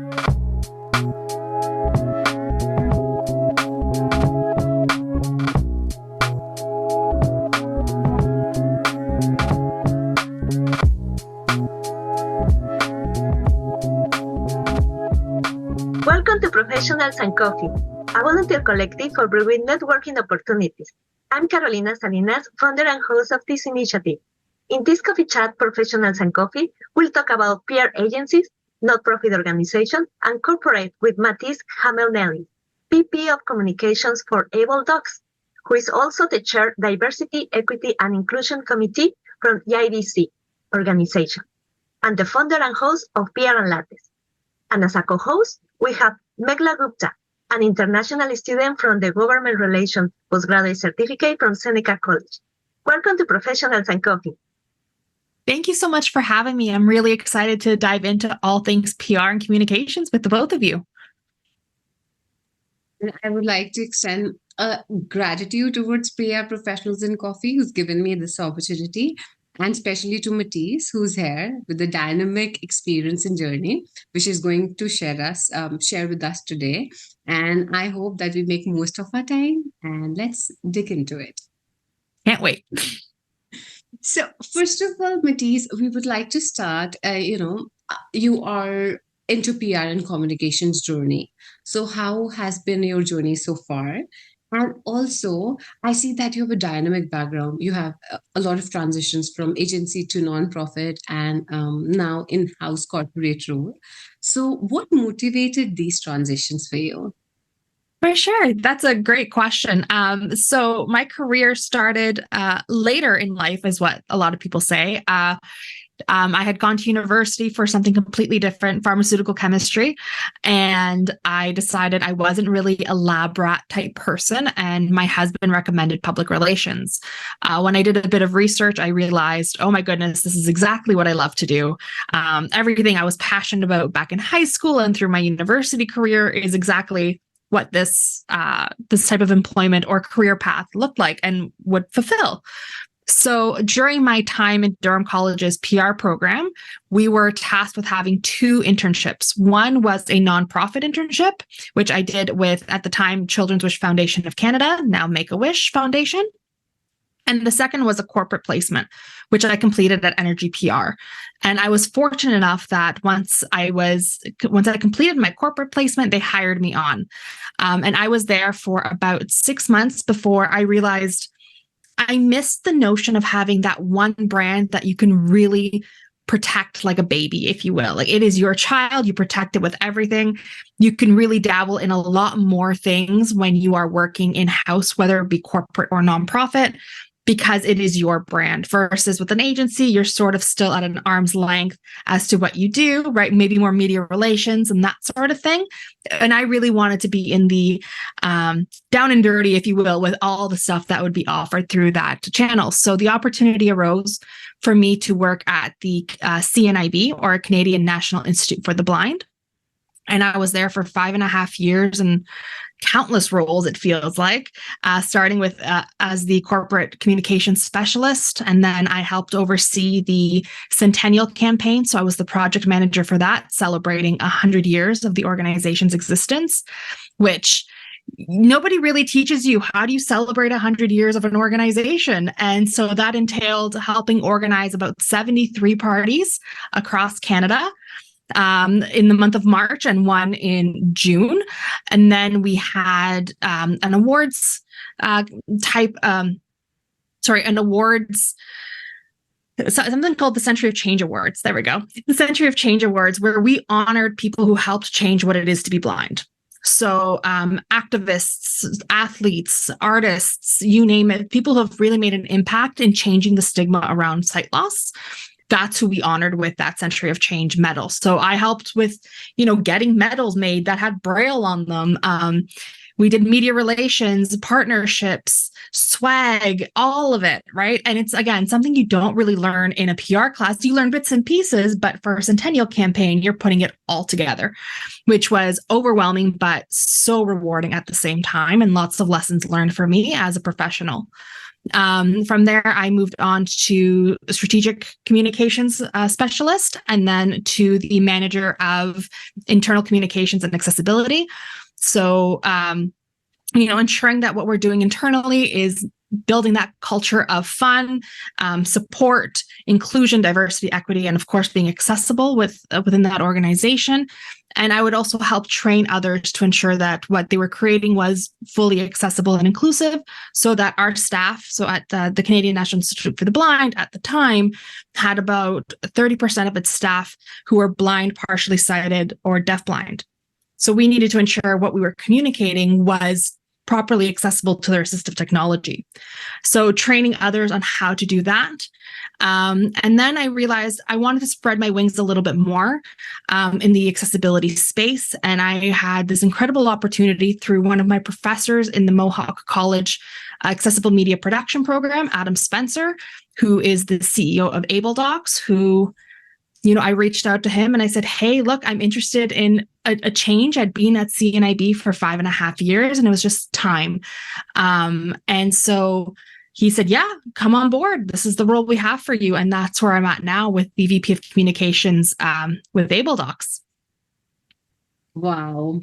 Welcome to Professionals and Coffee, a volunteer collective for brewing networking opportunities. I'm Carolina Salinas, founder and host of this initiative. In this coffee chat, Professionals and Coffee, we'll talk about PR agencies, not-profit organizations, and corporate with Matisse Hamel-Nelis, VP of Communications for AbleDocs, who is also the Chair Diversity, Equity, and Inclusion Committee from the IDC organization, and the founder and host of PR and Lattes. And as a co-host, we have Meghla Gupta, an international student from the Government Relations Postgraduate Certificate from Seneca College. Welcome to Professionals and Coffee. Thank you so much for having me. I'm really excited to dive into all things PR and communications with the both of you. I would like to extend gratitude towards PR Professionals in Coffee, who's given me this opportunity, and especially to Matisse, who's here with the dynamic experience and journey, which is going to share with us today. And I hope that we make most of our time, and let's dig into it. Can't wait. So first of all, Matisse, we would like to start, you are into PR and communications journey. So how has been your journey so far? And also, I see that you have a dynamic background. You have a lot of transitions from agency to nonprofit and now in-house corporate role. So what motivated these transitions for you? For sure. That's a great question. So my career started later in life, is what a lot of people say. I had gone to university for something completely different, pharmaceutical chemistry, and I decided I wasn't really a lab rat type person, and my husband recommended public relations. When I did a bit of research, I realized, oh my goodness, this is exactly what I love to do. Everything I was passionate about back in high school and through my university career is exactly what this type of employment or career path looked like and would fulfill. So during my time in Durham College's PR program, we were tasked with having 2 internships. One was a nonprofit internship, which I did with, at the time, Children's Wish Foundation of Canada, now Make-A-Wish Foundation. And the second was a corporate placement, which I completed at Energy PR. And I was fortunate enough that once I completed my corporate placement, they hired me on. And I was there for about 6 months before I realized I missed the notion of having that one brand that you can really protect like a baby, if you will. Like, it is your child, you protect it with everything. You can really dabble in a lot more things when you are working in-house, whether it be corporate or nonprofit, because it is your brand. Versus with an agency, you're sort of still at an arm's length as to what you do, right? Maybe more media relations and that sort of thing. And I really wanted to be in the down and dirty, if you will, with all the stuff that would be offered through that channel. So the opportunity arose for me to work at the CNIB, or Canadian National Institute for the Blind. And I was there for 5.5 years and countless roles, it feels like, starting with as the corporate communications specialist. And then I helped oversee the Centennial campaign. So I was the project manager for that, celebrating 100 years of the organization's existence, which nobody really teaches you. How do you celebrate 100 years of an organization? And so that entailed helping organize about 73 parties across Canada in the month of March and one in June. And then we had an awards something called the Century of Change Awards. There we go. The Century of Change Awards, where we honored people who helped change what it is to be blind. So activists, athletes, artists, you name it, people who have really made an impact in changing the stigma around sight loss. That's who we honored with that Century of Change medal. So I helped with, getting medals made that had Braille on them. We did media relations, partnerships, swag, all of it, right? And it's, again, something you don't really learn in a PR class. You learn bits and pieces, but for a Centennial campaign, you're putting it all together, which was overwhelming, but so rewarding at the same time, and lots of lessons learned for me as a professional. From there, I moved on to strategic communications specialist, and then to the manager of internal communications and accessibility. So, ensuring that what we're doing internally is building that culture of fun, support, inclusion, diversity, equity, and of course, being accessible within that organization. And I would also help train others to ensure that what they were creating was fully accessible and inclusive, so that our staff, so at the Canadian National Institute for the Blind at the time, had about 30% of its staff who were blind, partially sighted, or deafblind. So we needed to ensure what we were communicating was properly accessible to their assistive technology. So training others on how to do that. And then I realized I wanted to spread my wings a little bit more in the accessibility space. And I had this incredible opportunity through one of my professors in the Mohawk College Accessible Media Production Program, Adam Spencer, who is the CEO of AbleDocs, who I reached out to him and I said, hey, look, I'm interested in a change. I'd been at CNIB for 5.5 years and it was just time. And so he said, yeah, come on board. This is the role we have for you. And that's where I'm at now with the VP of Communications with AbleDocs. Wow.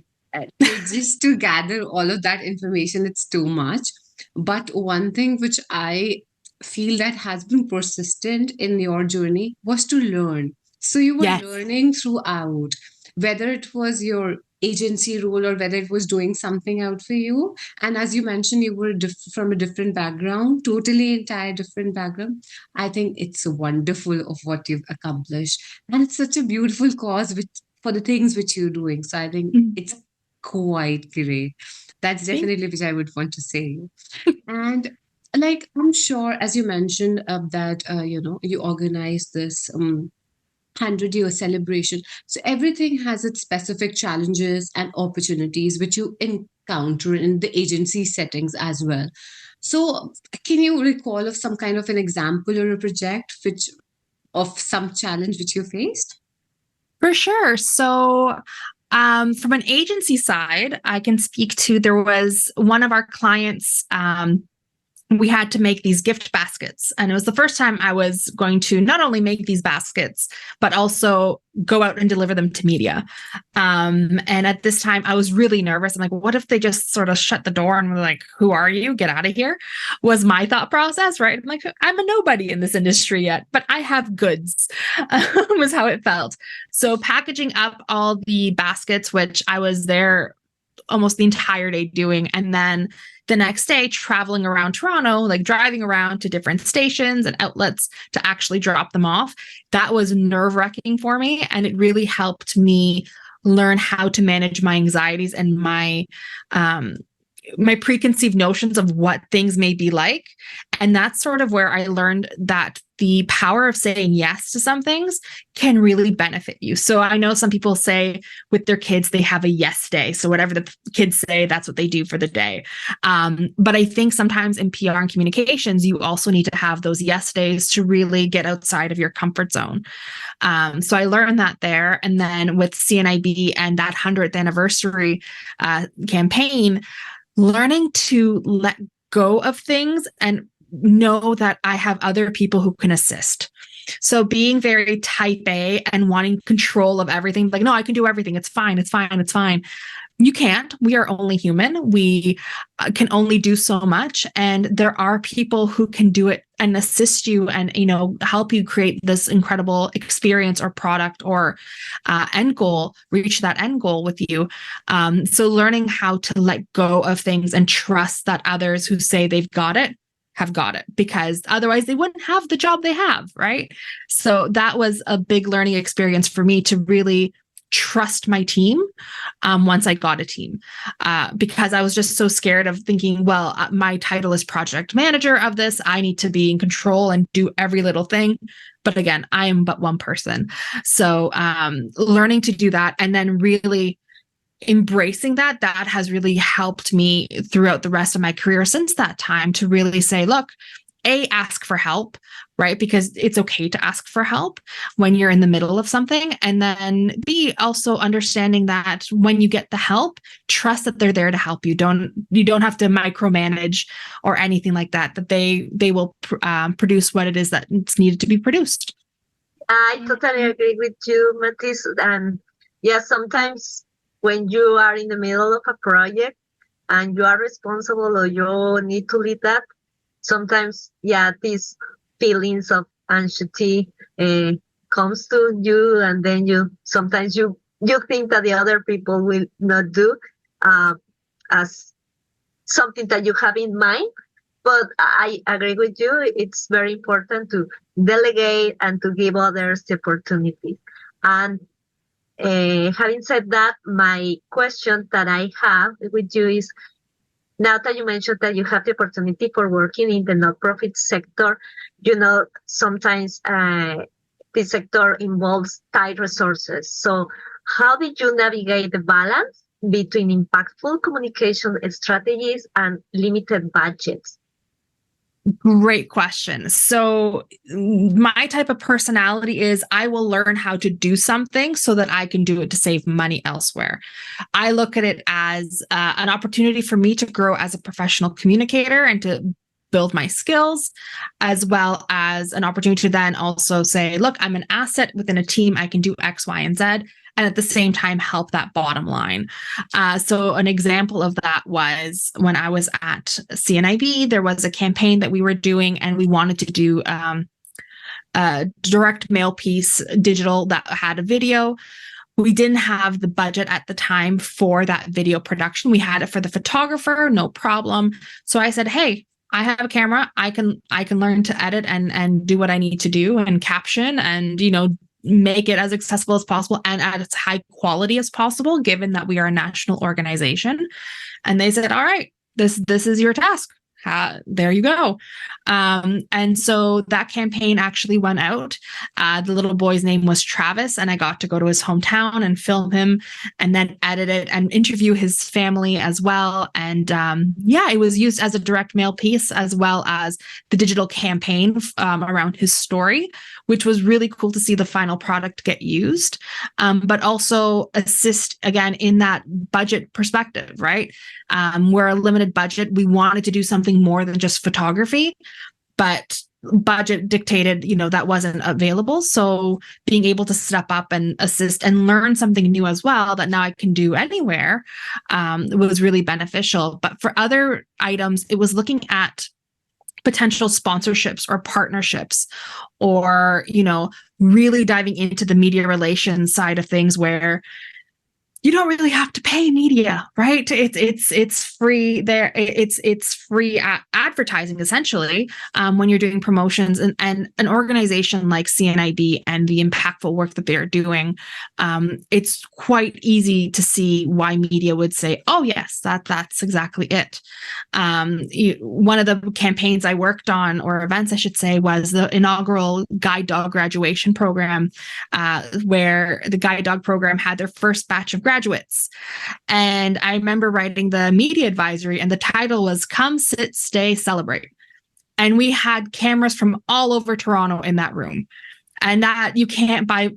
Just to gather all of that information, it's too much. But one thing which I feel that has been persistent in your journey was to learn. So you were learning throughout, whether it was your agency role or whether it was doing something out for you. And as you mentioned, you were from a different background, totally entire different background. I think it's wonderful of what you've accomplished. And it's such a beautiful cause for the things which you're doing. So I think it's quite great. That's definitely which I would want to say. And like, I'm sure, as you mentioned, that, you organize this 100-year celebration. So everything has its specific challenges and opportunities which you encounter in the agency settings as well. So can you recall of some kind of an example or a project of some challenge which you faced? For sure. So from an agency side, I can speak to, there was one of our clients, we had to make these gift baskets. And it was the first time I was going to not only make these baskets, but also go out and deliver them to media. And at this time, I was really nervous. I'm like, what if they just sort of shut the door and were like, who are you? Get out of here, was my thought process, right? I'm like, I'm a nobody in this industry yet, but I have goods, was how it felt. So packaging up all the baskets, which I was there almost the entire day doing. And then the next day traveling around Toronto, like driving around to different stations and outlets to actually drop them off. That was nerve-wracking for me. And it really helped me learn how to manage my anxieties and my preconceived notions of what things may be like. And that's sort of where I learned that the power of saying yes to some things can really benefit you. So I know some people say with their kids, they have a yes day. So whatever the kids say, that's what they do for the day. But I think sometimes in PR and communications, you also need to have those yes days to really get outside of your comfort zone. So I learned that there. And then with CNIB and that 100th anniversary campaign, learning to let go of things and know that I have other people who can assist. So being very type A and wanting control of everything, like, no, I can do everything. It's fine. It's fine. It's fine. You can't. We are only human. We can only do so much. And there are people who can do it and assist you and, help you create this incredible experience or product or end goal, reach that end goal with you. So learning how to let go of things and trust that others who say they've got it have got it, because otherwise they wouldn't have the job they have, right? So that was a big learning experience for me to really trust my team once I got a team, because I was just so scared of thinking, well, my title is project manager of this. I need to be in control and do every little thing. But again, I am but one person. So learning to do that and then really embracing that has really helped me throughout the rest of my career since that time to really say, look, ask for help, right? Because it's okay to ask for help when you're in the middle of something. And then B, also understanding that when you get the help, trust that they're there to help you. You don't have to micromanage or anything like that, that they will produce what it is that it's needed to be produced. I totally agree with you, Matisse. And yeah, sometimes when you are in the middle of a project and you are responsible or you need to lead that, sometimes, yeah, these feelings of anxiety comes to you, and then sometimes you think that the other people will not do as something that you have in mind. But I agree with you. It's very important to delegate and to give others the opportunity. And having said that, my question that I have with you is, now that you mentioned that you have the opportunity for working in the nonprofit sector, sometimes this sector involves tight resources. So how did you navigate the balance between impactful communication strategies and limited budgets? Great question. So my type of personality is I will learn how to do something so that I can do it to save money elsewhere. I look at it as an opportunity for me to grow as a professional communicator and to build my skills, as well as an opportunity to then also say, look, I'm an asset within a team. I can do X, Y, and Z. And at the same time, help that bottom line. So an example of that was when I was at CNIB, there was a campaign that we were doing, and we wanted to do a direct mail piece, digital, that had a video. We didn't have the budget at the time for that video production. We had it for the photographer, no problem. So I said, hey, I have a camera. I can learn to edit and do what I need to do and caption and, make it as accessible as possible and at as high quality as possible, given that we are a national organization. And they said, all right, this is your task. There you go. And so that campaign actually went out. The little boy's name was Travis, and I got to go to his hometown and film him and then edit it and interview his family as well. And it was used as a direct mail piece as well as the digital campaign around his story, which was really cool to see the final product get used, but also assist again in that budget perspective, right? We're a limited budget. We wanted to do something more than just photography, but budget dictated, that wasn't available. So being able to step up and assist and learn something new as well that now I can do anywhere was really beneficial. But for other items, it was looking at potential sponsorships or partnerships, or, really diving into the media relations side of things where you don't really have to pay media, right? It's free there. It's free advertising essentially when you're doing promotions, and an organization like CNIB and the impactful work that they're doing. It's quite easy to see why media would say, "Oh yes, that's exactly it." One of the campaigns I worked on, or events I should say, was the inaugural guide dog graduation program, where the guide dog program had their first batch of graduates. And I remember writing the media advisory, and the title was "Come, Sit, Stay, Celebrate." And we had cameras from all over Toronto in that room. And that you can't buy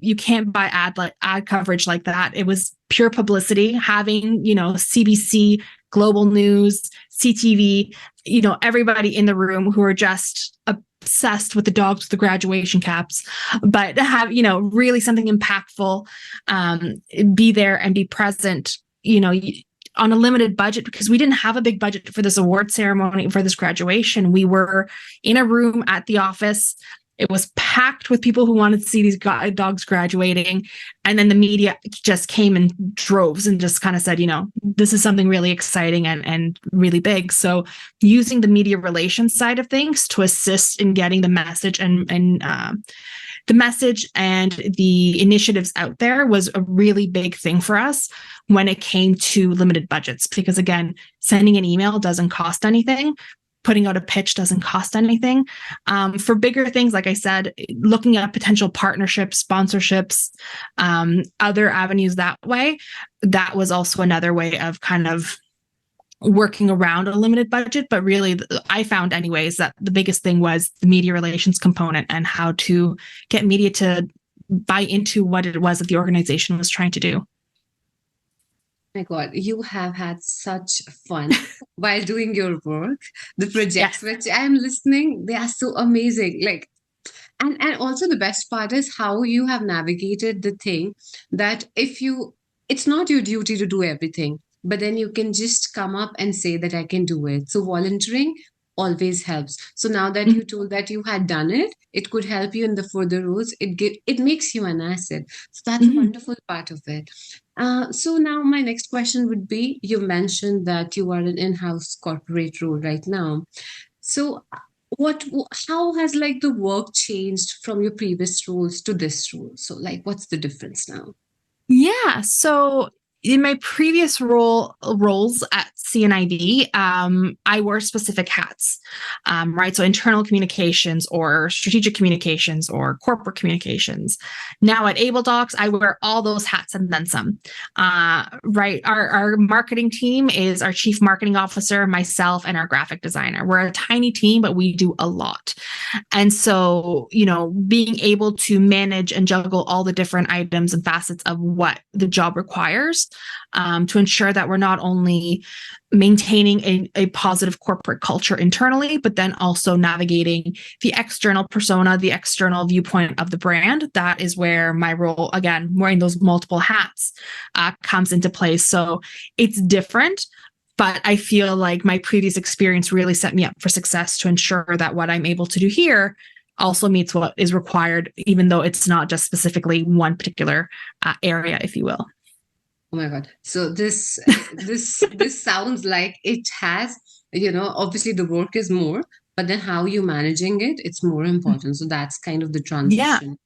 ad coverage like that. It was pure publicity, having, CBC, Global News, CTV, everybody in the room who are just obsessed with the dogs with the graduation caps, but have, really something impactful, be there and be present, on a limited budget, because we didn't have a big budget for this award ceremony, for this graduation. We were in a room at the office. It was packed with people who wanted to see these dogs graduating. And then the media just came in droves and just kind of said, this is something really exciting and really big. So using the media relations side of things to assist in getting the message and the message and the initiatives out there was a really big thing for us when it came to limited budgets. Because again, sending an email doesn't cost anything. Putting out a pitch doesn't cost anything. For bigger things, like I said, looking at potential partnerships, sponsorships, other avenues that way, that was also another way of kind of working around a limited budget, but really I found anyways that the biggest thing was the media relations component and how to get media to buy into what it was that the organization was trying to do. My God, you have had such fun while doing your work. The projects which I'm listening, they are so amazing. Like, and also the best part is how you have navigated the thing that it's not your duty to do everything, but then you can just come up and say that I can do it. So volunteering always helps. So now that you told that you had done it, it could help you in the further roles. It makes you an asset. So that's a wonderful part of it. So now my next question would be, you mentioned that you are an in-house corporate role right now. So how has like the work changed from your previous roles to this role? So like, what's the difference now? Yeah. So in my previous roles at CNIB, I wore specific hats, right? So internal communications or strategic communications or corporate communications. Now at AbleDocs, I wear all those hats and then some, right? Our marketing team is our chief marketing officer, myself, and our graphic designer. We're a tiny team, but we do a lot. And so, being able to manage and juggle all the different items and facets of what the job requires, to ensure that we're not only maintaining a positive corporate culture internally, but then also navigating the external persona, the external viewpoint of the brand. That is where my role, again, wearing those multiple hats, comes into place. So it's different, but I feel like my previous experience really set me up for success to ensure that what I'm able to do here also meets what is required, even though it's not just specifically one particular area, if you will. Oh my God. So this sounds like it has, obviously the work is more, but then how you managing it, it's more important. So that's kind of the transition.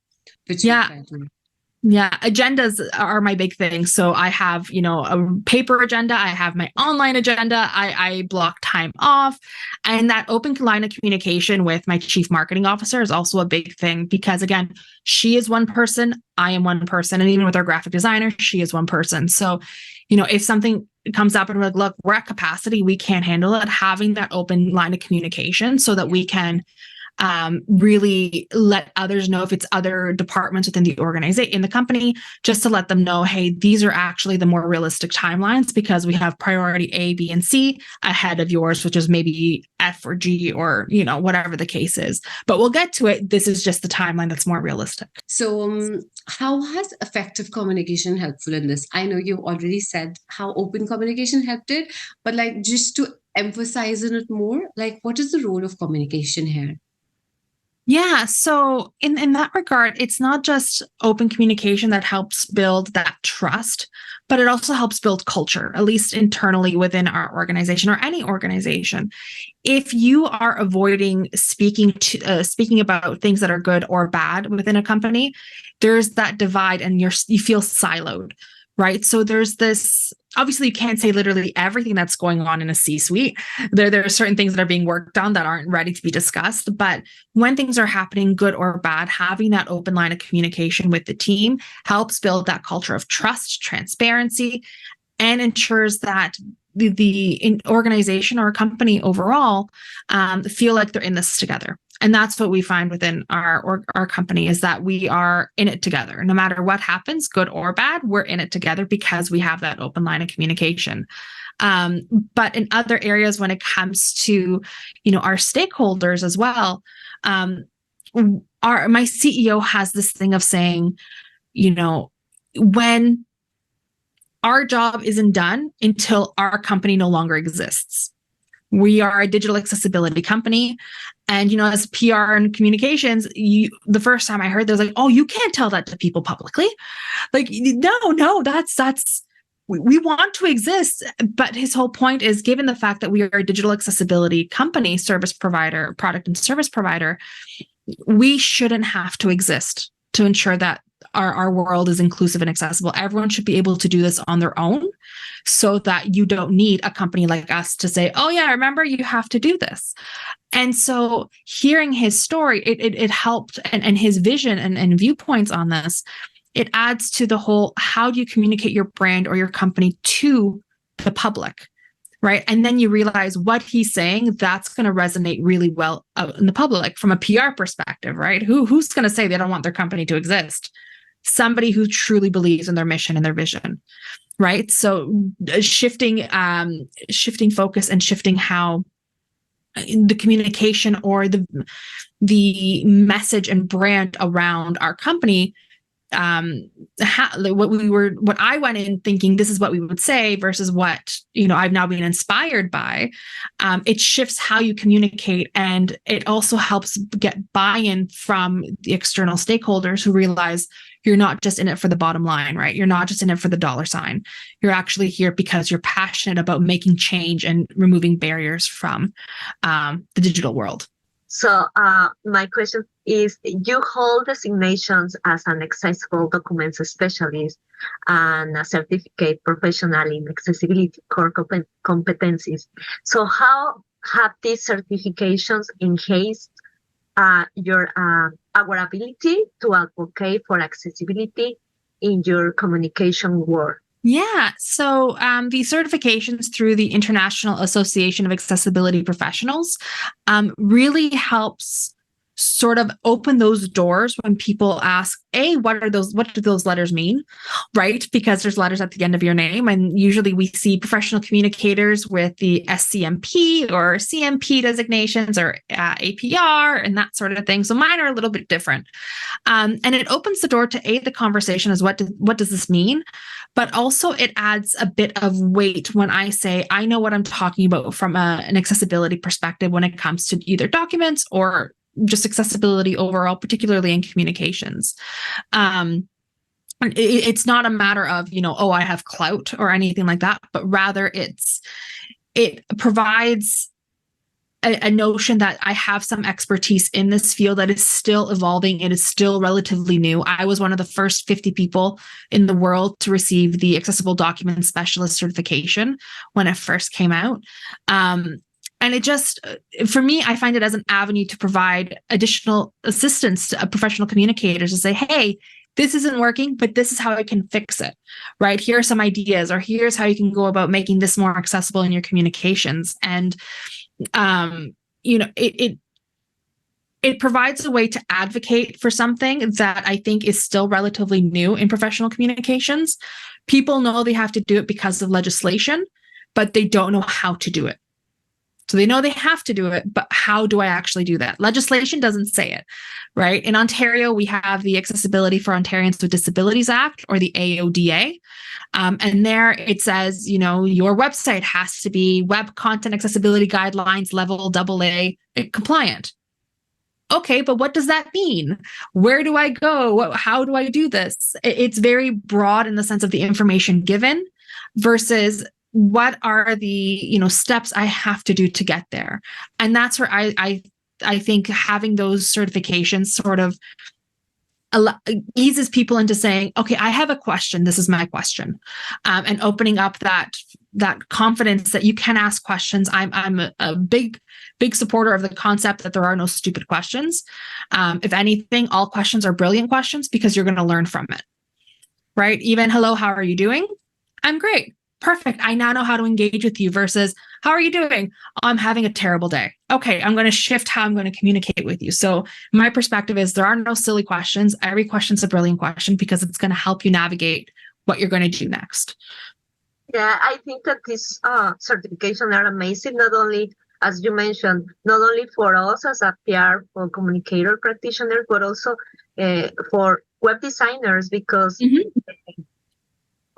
Yeah. Agendas are my big thing. So I have, a paper agenda. I have my online agenda. I block time off. And that open line of communication with my chief marketing officer is also a big thing because, again, she is one person. I am one person. And even with our graphic designer, she is one person. So, if something comes up and we're like, look, we're at capacity, we can't handle it, having that open line of communication so that we can really let others know if it's other departments within the organization, in the company, just to let them know, hey, these are actually the more realistic timelines because we have priority A, B, and C ahead of yours, which is maybe F or G or, whatever the case is. But we'll get to it. This is just the timeline that's more realistic. So how has effective communication helpful in this? I know you already said how open communication helped it, but like just to emphasize on it more, like what is the role of communication here? Yeah. So in that regard, it's not just open communication that helps build that trust, but it also helps build culture, at least internally within our organization or any organization. If you are avoiding speaking about things that are good or bad within a company, there's that divide and you feel siloed. Right. So there's this, obviously you can't say literally everything that's going on in a C-suite. There are certain things that are being worked on that aren't ready to be discussed. But when things are happening, good or bad, having that open line of communication with the team helps build that culture of trust, transparency, and ensures that the organization or company overall feel like they're in this together. And that's what we find within our company is that we are in it together. No matter what happens, good or bad, we're in it together because we have that open line of communication. But in other areas, when it comes to, our stakeholders as well, my CEO has this thing of saying, when our job isn't done until our company no longer exists. We are a digital accessibility company. And, as PR and communications, the first time I heard, there was like, oh, you can't tell that to people publicly. Like, no, that's, we want to exist. But his whole point is, given the fact that we are a digital accessibility company, service provider, product and service provider, we shouldn't have to exist to ensure that our world is inclusive and accessible. Everyone should be able to do this on their own so that you don't need a company like us to say, oh yeah, remember you have to do this. And so hearing his story, it helped and his vision and viewpoints on this, it adds to the whole, how do you communicate your brand or your company to the public right? And then you realize what he's saying, that's going to resonate really well out in the public from a PR perspective, right? Who's going to say they don't want their company to exist? Somebody who truly believes in their mission and their vision, right? So shifting focus and shifting how the communication or the message and brand around our company, what I went in thinking this is what we would say versus what, I've now been inspired by. It shifts how you communicate, and it also helps get buy-in from the external stakeholders who realize you're not just in it for the bottom line, right? You're not just in it for the dollar sign. You're actually here because you're passionate about making change and removing barriers from the digital world. So my question is, you hold designations as an accessible documents specialist and a certificate professional in accessibility core competencies. So how have these certifications enhanced our ability to advocate for accessibility in your communication world? Yeah. So the certifications through the International Association of Accessibility Professionals really helps sort of open those doors when people ask, what do those letters mean? Right? Because there's letters at the end of your name. And usually we see professional communicators with the SCMP or CMP designations or APR and that sort of thing. So mine are a little bit different. And it opens the door to the conversation is what does this mean? But also it adds a bit of weight when I say, I know what I'm talking about from an accessibility perspective when it comes to either documents or just accessibility overall, particularly in communications. It's not a matter of, I have clout or anything like that, but rather it provides a notion that I have some expertise in this field that is still evolving. It is still relatively new. I was one of the first 50 people in the world to receive the Accessible Document Specialist certification when it first came out. And it just, for me, I find it as an avenue to provide additional assistance to professional communicators to say, hey, this isn't working, but this is how I can fix it, right? Here are some ideas, or here's how you can go about making this more accessible in your communications. And it provides a way to advocate for something that I think is still relatively new in professional communications. People know they have to do it because of legislation, but they don't know how to do it. So they know they have to do it, but how do I actually do that? Legislation doesn't say it, right? In Ontario, we have the Accessibility for Ontarians with Disabilities Act, or the AODA. And there it says, your website has to be Web Content Accessibility Guidelines level AA compliant. Okay, but what does that mean? Where do I go? How do I do this? It's very broad in the sense of the information given versus what are the steps I have to do to get there. And that's where I think having those certifications sort of eases people into saying, okay, I have a question. This is my question. And opening up that confidence that you can ask questions. I'm a big supporter of the concept that there are no stupid questions. If anything, all questions are brilliant questions because you're going to learn from it, right? Even, hello, how are you doing? I'm great. Perfect. I now know how to engage with you versus, how are you doing? I'm having a terrible day. Okay, I'm going to shift how I'm going to communicate with you. So my perspective is there are no silly questions. Every question is a brilliant question because it's going to help you navigate what you're going to do next. Yeah, I think that these certifications are amazing, not only, as you mentioned, not only for us as a PR or communicator practitioners, but also for web designers, because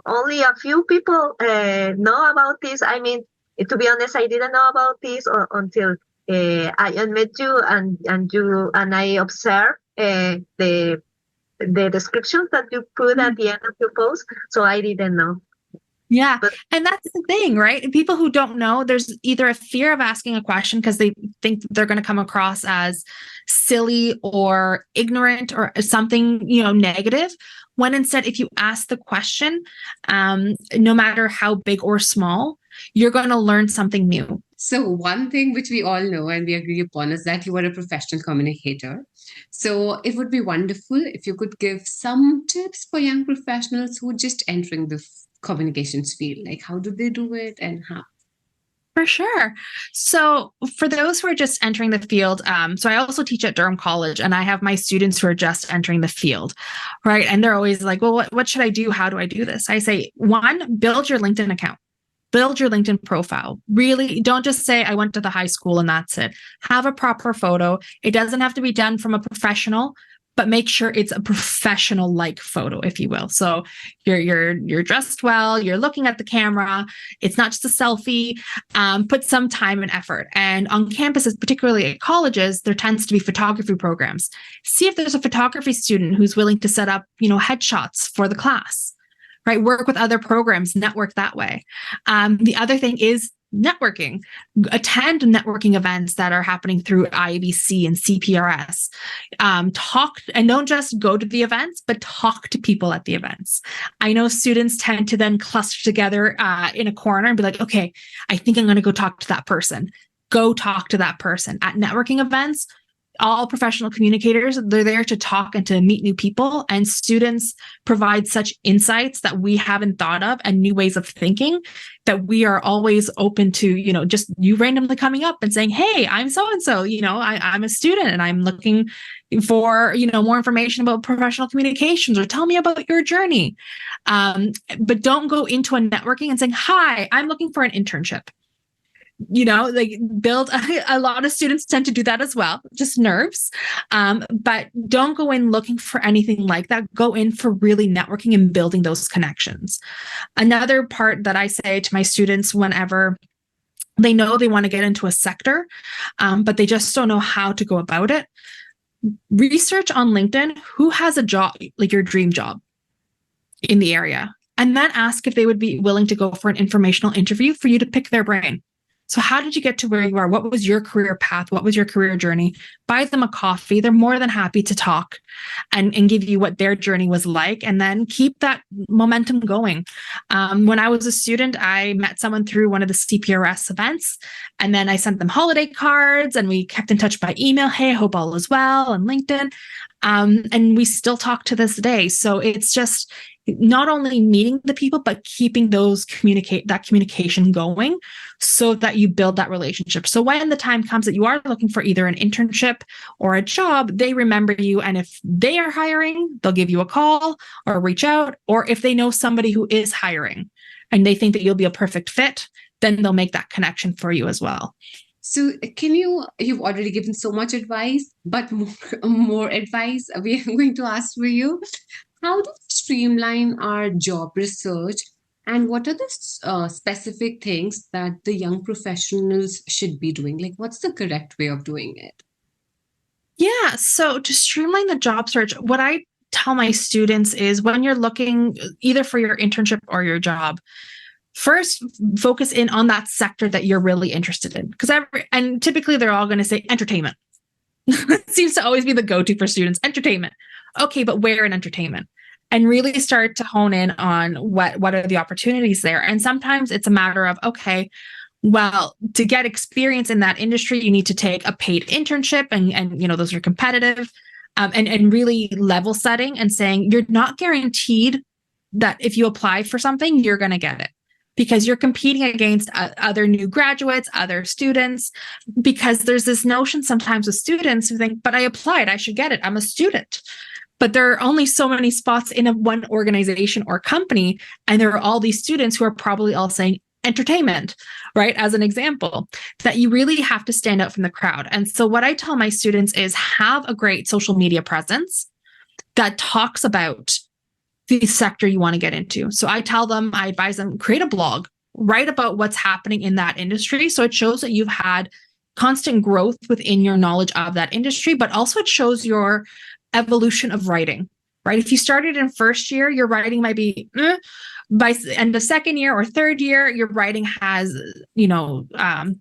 only a few people know about this. I mean, to be honest, I didn't know about this until I met you and I observed the descriptions that you put at the end of your post. So I didn't know. Yeah. And that's the thing, right? People who don't know, there's either a fear of asking a question because they think they're going to come across as silly or ignorant or something, negative. When instead, if you ask the question, no matter how big or small, you're going to learn something new. So one thing which we all know and we agree upon is that you are a professional communicator. So it would be wonderful if you could give some tips for young professionals who are just entering the communications field. Like, how do they do it and how? For sure. So for those who are just entering the field, so I also teach at Durham College, and I have my students who are just entering the field, right? And they're always like, well, what should I do? How do I do this? I say, one, build your LinkedIn account. Build your LinkedIn profile. Really, don't just say, I went to the high school and that's it. Have a proper photo. It doesn't have to be done from a professional, but make sure it's a professional-like photo, if you will. So you're dressed well, you're looking at the camera. It's not just a selfie. Put some time and effort. And on campuses, particularly at colleges, there tends to be photography programs. See if there's a photography student who's willing to set up, headshots for the class. Right? Work with other programs, network that way. The other thing is networking. Attend networking events that are happening through IABC and CPRS. Talk, and don't just go to the events, but talk to people at the events. I know students tend to then cluster together in a corner and be like, okay, I think I'm going to go talk to that person. Go talk to that person. At networking events, all professional communicators, they're there to talk and to meet new people, and students provide such insights that we haven't thought of and new ways of thinking that we are always open to, just you randomly coming up and saying, hey, I'm so-and-so, I'm a student and I'm looking for, more information about professional communications, or tell me about your journey. But don't go into a networking and saying, hi, I'm looking for an internship. Build a lot of students tend to do that as well, just nerves. But don't go in looking for anything like that. Go in for really networking and building those connections. Another part that I say to my students whenever they know they want to get into a sector, but they just don't know how to go about it, research on LinkedIn who has a job, like your dream job in the area, and then ask if they would be willing to go for an informational interview for you to pick their brain. So how did you get to where you are? What was your career path? What was your career journey? Buy them a coffee. They're more than happy to talk and give you what their journey was like, and then keep that momentum going. When I was a student, I met someone through one of the CPRS events, and then I sent them holiday cards and we kept in touch by email. Hey, I hope all is well, and LinkedIn. And we still talk to this day. So it's just not only meeting the people, but keeping that communication going so that you build that relationship. So when the time comes that you are looking for either an internship or a job, they remember you. And if they are hiring, they'll give you a call or reach out. Or if they know somebody who is hiring and they think that you'll be a perfect fit, then they'll make that connection for you as well. So you've already given so much advice, but more advice we are going to ask for you. How do we streamline our job research, and what are the specific things that the young professionals should be doing? Like, what's the correct way of doing it? Yeah, so to streamline the job search, what I tell my students is when you're looking either for your internship or your job, first focus in on that sector that you're really interested in. And typically they're all going to say entertainment. It seems to always be the go-to for students, entertainment. Okay, but where in entertainment? And really start to hone in on what are the opportunities there. And sometimes it's a matter of, okay, well, to get experience in that industry, you need to take a paid internship, and those are competitive, and really level setting and saying you're not guaranteed that if you apply for something, you're going to get it, because you're competing against other new graduates, other students, because there's this notion sometimes with students who think, but I applied, I should get it, I'm a student. But there are only so many spots in one organization or company, and there are all these students who are probably all saying entertainment, right? As an example, that you really have to stand out from the crowd. And so what I tell my students is have a great social media presence that talks about the sector you want to get into. So I advise them, create a blog, write about what's happening in that industry. So it shows that you've had constant growth within your knowledge of that industry, but also it shows your evolution of writing, right? If you started in first year, your writing might be by end of second year or third year, your writing has,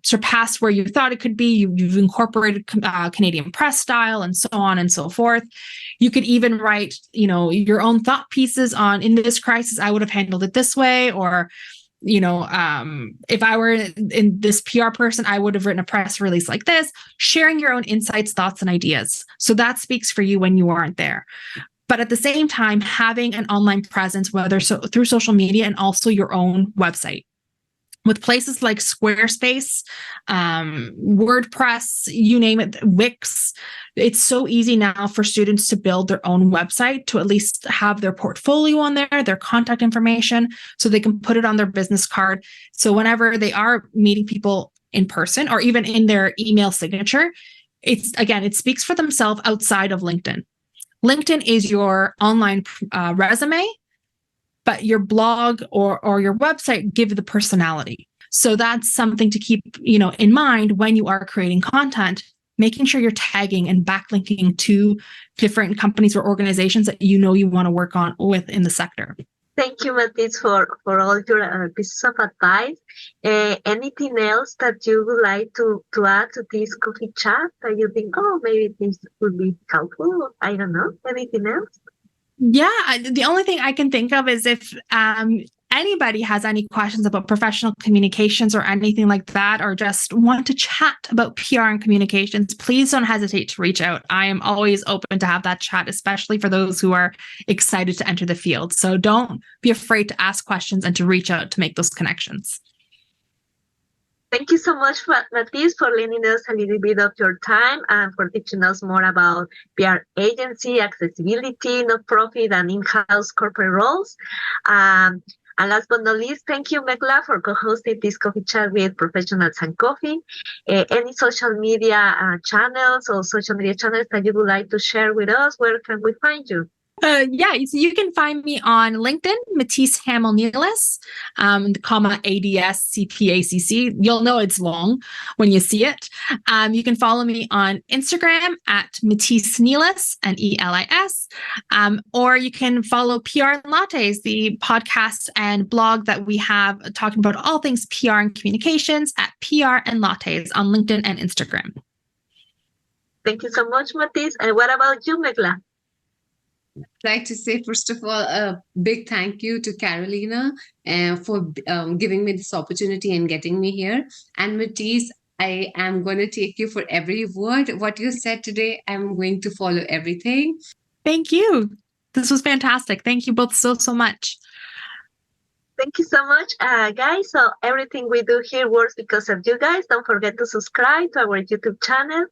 surpassed where you thought it could be. You've incorporated Canadian press style and so on and so forth. You could even write, your own thought pieces on, in this crisis, I would have handled it this way, or if I were in this PR person, I would have written a press release like this, sharing your own insights, thoughts, and ideas. So that speaks for you when you aren't there. But at the same time, having an online presence, whether through social media and also your own website. with places like Squarespace, WordPress, you name it, Wix. It's so easy now for students to build their own website, to at least have their portfolio on there, their contact information, so they can put it on their business card. So whenever they are meeting people in person or even in their email signature, it speaks for themselves outside of LinkedIn. LinkedIn is your online resume, but your blog or your website give the personality. So that's something to keep, in mind when you are creating content, making sure you're tagging and backlinking to different companies or organizations that you want to work on with in the sector. Thank you, Matisse, for all your pieces of advice. Anything else that you would like to add to this coffee chat that you think, maybe this would be helpful? I don't know. Anything else? Yeah, the only thing I can think of is if anybody has any questions about professional communications or anything like that, or just want to chat about PR and communications, please don't hesitate to reach out. I am always open to have that chat, especially for those who are excited to enter the field. So don't be afraid to ask questions and to reach out to make those connections. Thank you so much, Matisse, for lending us a little bit of your time and for teaching us more about PR agency, accessibility, not-profit, and in-house corporate roles. And last but not least, thank you, Megla, for co-hosting this coffee chat with Professionals and Coffee. Any social media channels or social media channels that you would like to share with us, where can we find you? So you can find me on LinkedIn, Matisse Hamel-Nelis, ADS CPACC. You'll know it's long when you see it. You can follow me on Instagram at Matisse Nelis, Nelis, or you can follow PR and Lattes, the podcast and blog that we have talking about all things PR and communications at PR and Lattes on LinkedIn and Instagram. Thank you so much, Matisse. And what about you, Megla? I'd like to say, first of all, a big thank you to Carolina for giving me this opportunity and getting me here. And Matisse, I am going to take you for every word. What you said today, I'm going to follow everything. Thank you. This was fantastic. Thank you both so much. Thank you so much, guys. So everything we do here works because of you guys. Don't forget to subscribe to our YouTube channel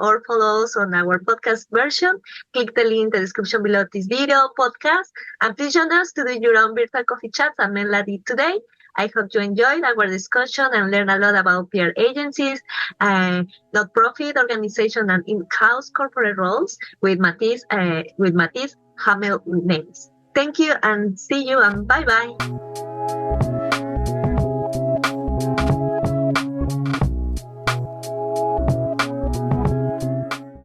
or follow us on our podcast version. Click the link in the description below this video podcast. And please join us to do your own virtual coffee chats as Mela did today. I hope you enjoyed our discussion and learned a lot about PR agencies, not-profit organization, and in-house corporate roles with Matisse Hamel-Nelis. Thank you and see you and bye-bye.